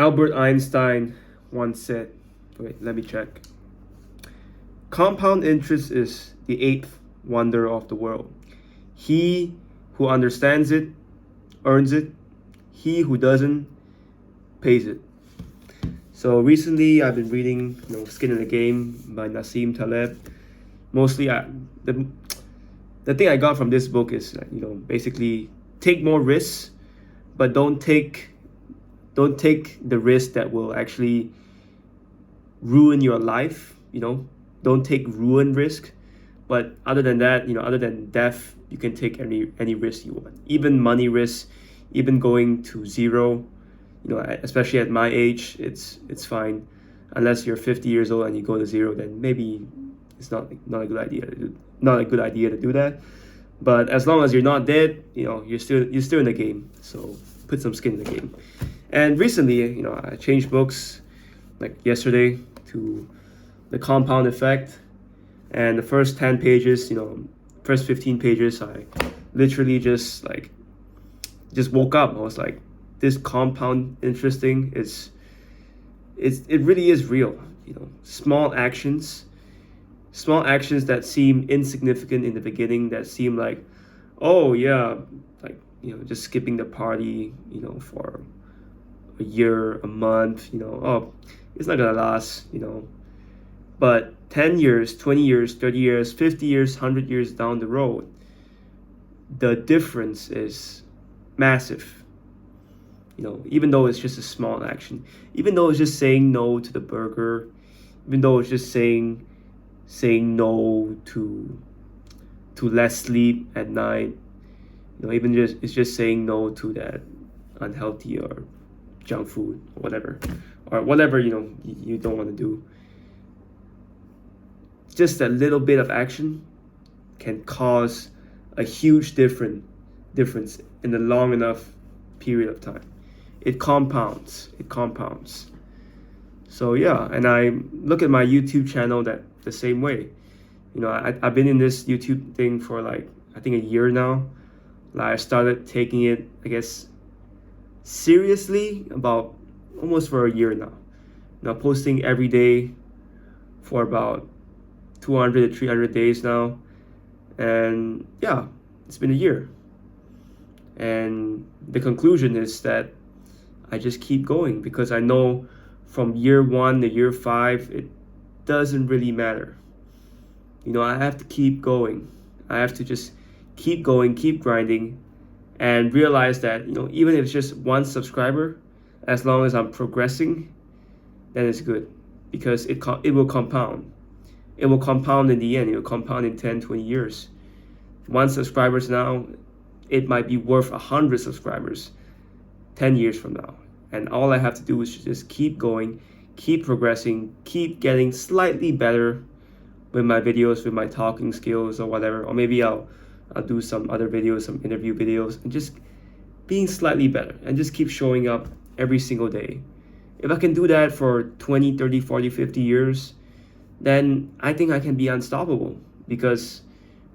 Albert Einstein once said, wait, let me check. Compound interest is the eighth wonder of the world. He who understands it earns it. He who doesn't pays it. So recently, I've been reading, Skin in the Game by Nassim Taleb. Mostly, the thing I got from this book is, basically take more risks, but don't take the risk that will actually ruin your life. Don't take ruin risk. But other than that, other than death, you can take any risk you want, even money risk, even going to zero. Especially at my age, it's fine, unless you're 50 years old and you go to zero, then maybe it's not a good idea to do that. But as long as you're not dead, you're still in the game. So put some skin in the game. And recently, I changed books like yesterday to The Compound Effect, and the first 10 pages, first 15 pages, I literally just woke up. I was like, this compound interesting. It really is real. Small actions that seem insignificant in the beginning, that seem like, oh yeah, just skipping the party, for a year, a month, oh, it's not gonna last, but 10 years, 20 years, 30 years, 50 years, 100 years down the road, the difference is massive. Even though it's just a small action, even though it's just saying no to the burger, even though it's just saying no to less sleep at night, even just it's just saying no to that unhealthy or junk food or whatever you don't want to do. Just a little bit of action can cause a huge difference in a long enough period of time. It compounds. So yeah, and I look at my YouTube channel that the same way. I've been in this YouTube thing for I think a year now. I started taking it, I guess, seriously about almost for a year now. Posting every day for about 200 to 300 days now. And yeah, it's been a year. And the conclusion is that I just keep going, because I know from year 1 to year 5, it doesn't really matter. I have to keep going. I have to just keep going, keep grinding, and realize that, even if it's just one subscriber, as long as I'm progressing, then it's good, because it will compound. It will compound in the end. It will compound in 10, 20 years. 1 subscribers now, it might be worth 100 subscribers 10 years from now. And all I have to do is just keep going, keep progressing, keep getting slightly better with my videos, with my talking skills or whatever. Or maybe I'll do some other videos, some interview videos, and just being slightly better and just keep showing up every single day. If I can do that for 20, 30, 40, 50 years, then I think I can be unstoppable. Because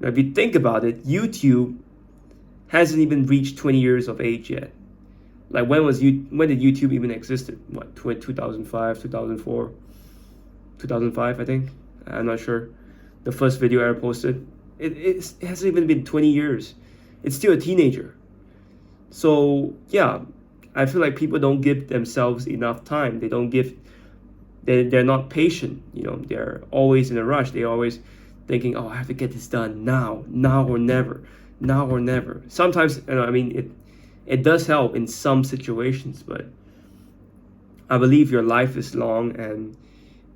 if you think about it, YouTube hasn't even reached 20 years of age yet. When did YouTube even existed? 2005, 2004, 2005, I think. I'm not sure. The first video I ever posted. It hasn't even been 20 years. It's still a teenager. So yeah, I feel like people don't give themselves enough time. They're not patient. They're always in a rush. They're always thinking, oh, I have to get this done now or never, now or never. Sometimes, it does help in some situations, but I believe your life is long, and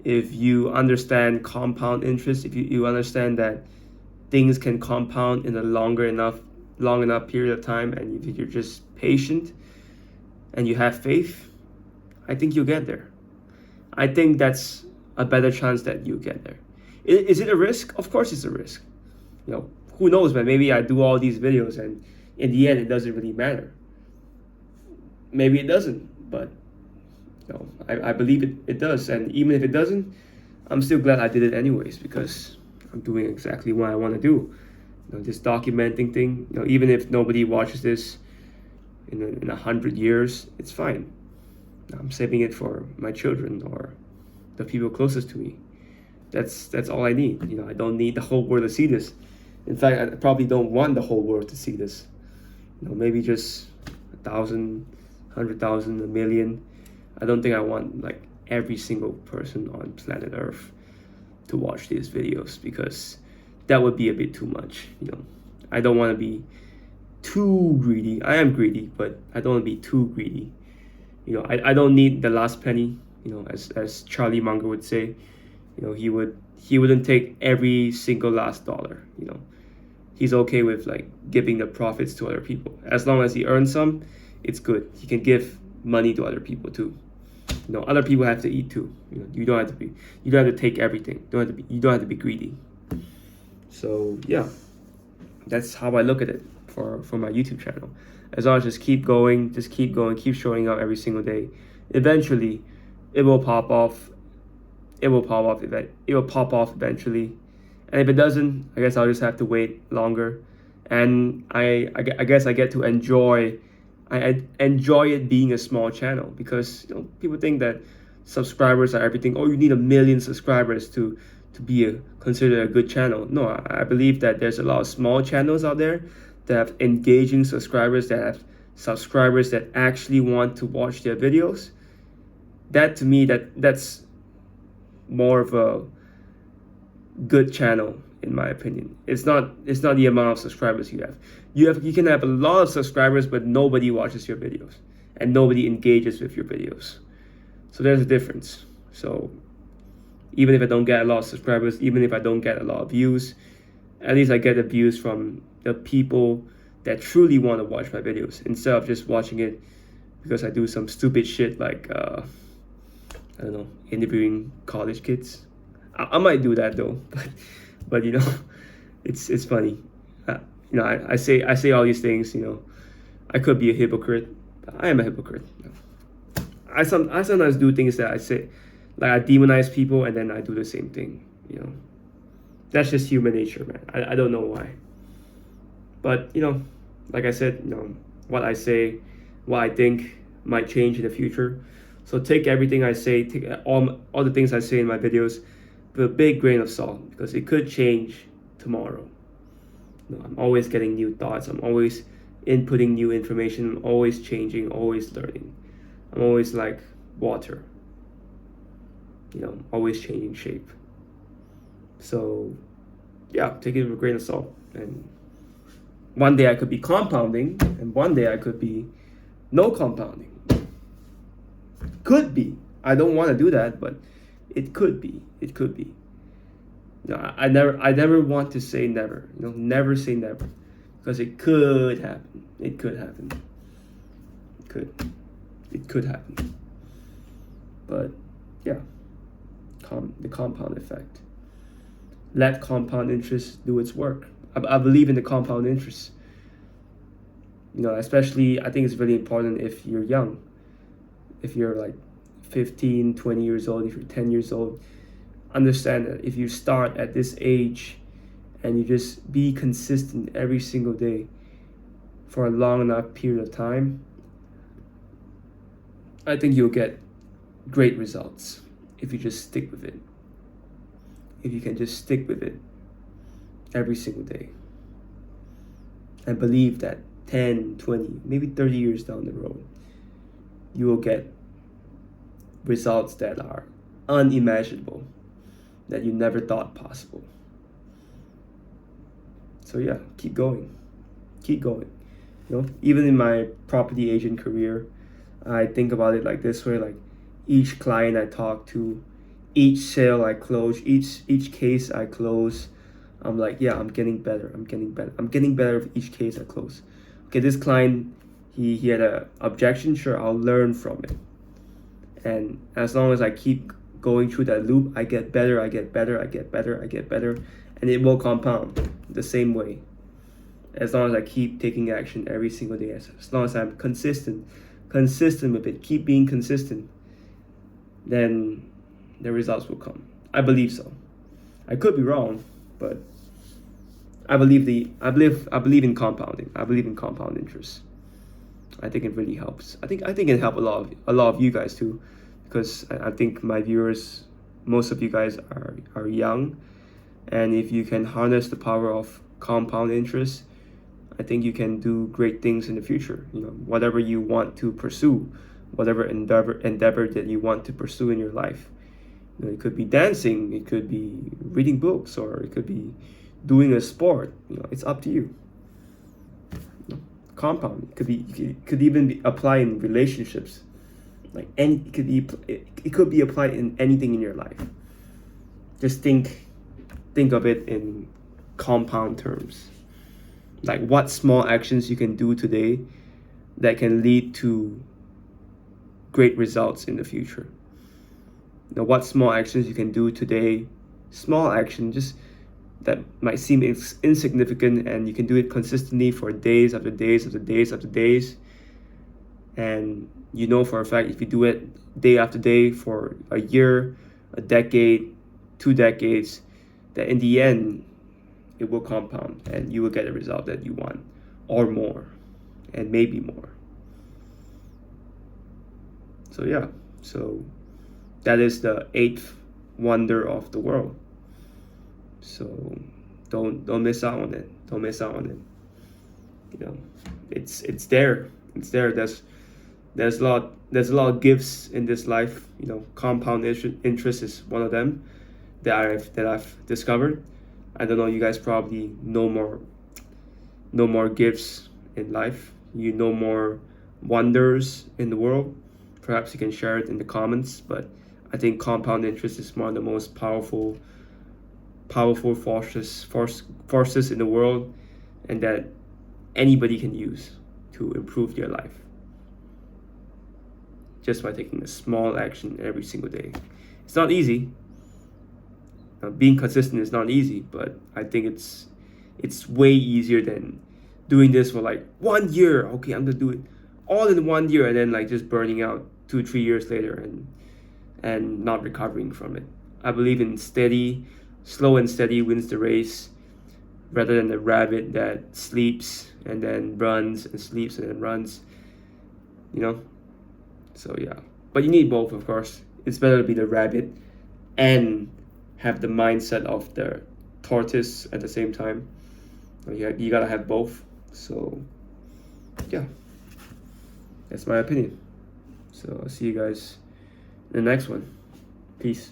if you understand compound interest, if you understand that things can compound in a long enough period of time, and if you're just patient and you have faith, I think you'll get there. I think that's a better chance that you get there. Is it a risk? Of course it's a risk. Who knows, man? Maybe I do all these videos and in the end it doesn't really matter. Maybe it doesn't, but I believe it does. And even if it doesn't, I'm still glad I did it anyways, because I'm doing exactly what I want to do. This documenting thing, even if nobody watches this in 100 years, it's fine. I'm saving it for my children or the people closest to me. That's all I need. I don't need the whole world to see this. In fact, I probably don't want the whole world to see this. Maybe just 1,000, 100,000, a million. I don't think I want like every single person on planet Earth to watch these videos, because that would be a bit too much. I don't want to be too greedy. I am greedy, but I don't want to be too greedy. I don't need the last penny. As Charlie Munger would say, he wouldn't take every single last dollar. He's okay with like giving the profits to other people. As long as he earns some, it's good. He can give money to other people too. Other people have to eat too. You don't have to take everything. You don't have to be greedy. So yeah, that's how I look at it for my YouTube channel. As long as just keep going, keep showing up every single day. Eventually, it will pop off. It will pop off eventually. And if it doesn't, I guess I'll just have to wait longer. And I guess I get to enjoy it being a small channel, because people think that subscribers are everything. Oh, you need 1 million subscribers to be considered a good channel. No, I believe that there's a lot of small channels out there that have engaging subscribers, that have subscribers that actually want to watch their videos. That to me, that's more of a good channel, in my opinion. It's not the amount of subscribers you have. You can have a lot of subscribers, but nobody watches your videos and nobody engages with your videos. So there's a difference. So even if I don't get a lot of subscribers, even if I don't get a lot of views, at least I get the views from the people that truly want to watch my videos, instead of just watching it because I do some stupid shit like I don't know, interviewing college kids. I might do that though, but it's funny. I say all these things. I could be a hypocrite. I am a hypocrite. I sometimes do things that I say, like I demonize people, and then I do the same thing. That's just human nature, man. I don't know why. But like I said, what I say, what I think might change in the future. So take everything I say, take all the things I say in my videos with a big grain of salt, because it could change tomorrow. I'm always getting new thoughts. I'm always inputting new information. I'm always changing, always learning. I'm always like water. Always changing shape. So yeah, take it with a grain of salt. And one day I could be compounding, and one day I could be no compounding. Could be. I don't want to do that, but it could be. It could be. I never want to say never. Never say never, because it could happen. It could happen. It could happen. But yeah, the compound effect. Let compound interest do its work. I believe in the compound interest. Especially I think it's really important if you're young. If you're like 15, 20 years old, if you're 10 years old, understand that if you start at this age and you just be consistent every single day for a long enough period of time, I think you'll get great results if you just stick with it. If you can just stick with it every single day and believe that 10, 20, maybe 30 years down the road, you will get results that are unimaginable, that you never thought possible. So yeah, keep going. Even in my property agent career, I think about it like this way: like each client I talk to, each sale I close, each case I close, I'm like, yeah, I'm getting better with each case I close. Okay, this client, he had an objection. Sure, I'll learn from it. And as long as I keep going through that loop, I get better, and it will compound the same way. As long as I keep taking action every single day, as long as I'm consistent with it, keep being consistent, then the results will come. I believe so. I could be wrong, but I believe in compounding. I believe in compound interest. I think it really helps. I think it helped a lot of you guys too, because I think my viewers, most of you guys are young, and if you can harness the power of compound interest, I think you can do great things in the future. Whatever you want to pursue, whatever endeavor that you want to pursue in your life. It could be dancing, it could be reading books, or it could be doing a sport. It's up to you. Compound it could even be applied in relationships. Like it could be applied in anything in your life. Just think of it in compound terms. Like what small actions you can do today that can lead to great results in the future. What small actions you can do today, small action, just that might seem insignificant, and you can do it consistently for days after days after days after days. And for a fact, if you do it day after day for a year, a decade, 2 decades, that in the end, it will compound and you will get a result that you want, or more, and maybe more. So yeah, so that is the eighth wonder of the world. So don't miss out on it. Don't miss out on it. It's there. It's there. There's a lot of gifts in this life. Compound interest is one of them that I've discovered. I don't know. You guys probably know more gifts in life. You know more wonders in the world. Perhaps you can share it in the comments. But I think compound interest is one of the most powerful forces in the world, and that anybody can use to improve their life just by taking a small action every single day. It's not easy. Being consistent is not easy, but I think it's way easier than doing this for like 1 year. Okay, I'm gonna do it all in 1 year, and then like just burning out 2-3 years later and not recovering from it. I believe in slow and steady wins the race, rather than the rabbit that sleeps and then runs and sleeps and then runs. So yeah, but you need both, of course. It's better to be the rabbit and have the mindset of the tortoise at the same time. You gotta have both. So yeah, that's my opinion. So I'll see you guys in the next one. Peace.